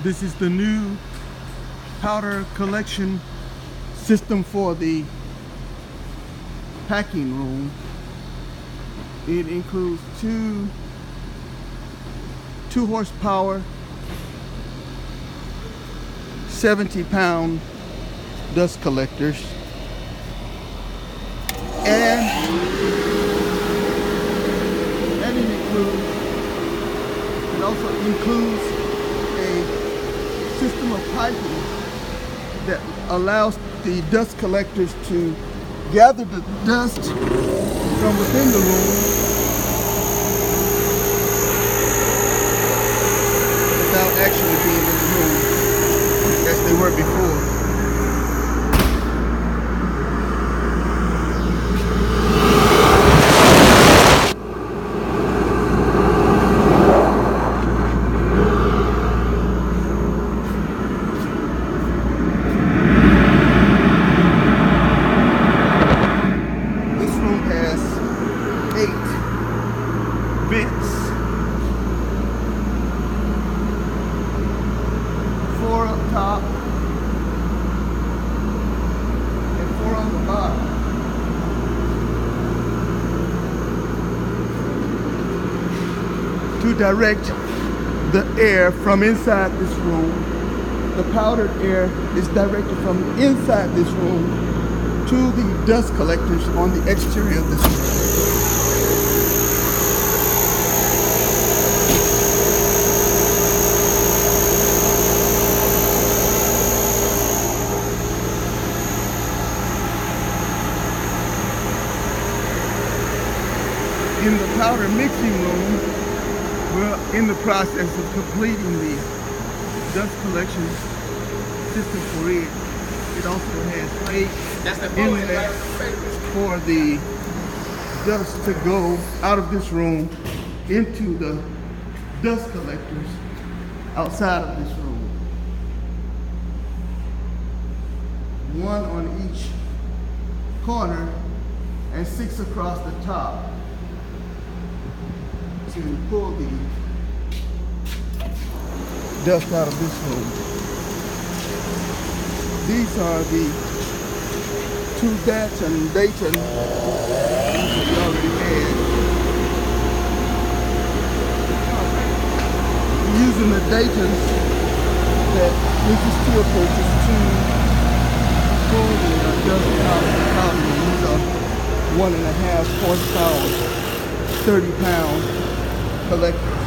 This is the new powder collection system for the packing room. It includes two horsepower, 70-pound dust collectors, and it also includes a system of piping that allows the dust collectors to gather the dust from within the room without actually being in the room as they were before. Vents, 4 up top and 4 on the bottom. To direct the air from inside this room. The powdered air is directed from inside this room to the dust collectors on the exterior of this room. In the powder mixing room, we're in the process of completing the dust collection system for it. It also has 8 inlets for the dust to go out of this room into the dust collectors outside of this room. 1 on each corner and 6 across the top to pull the dust out of this room. These are the 2 Dayton that we already had. Using the Daytons that Mrs. Teal purchased to pull the dust out of the powder room. These are 1.5 horsepower, 30-pound collectors.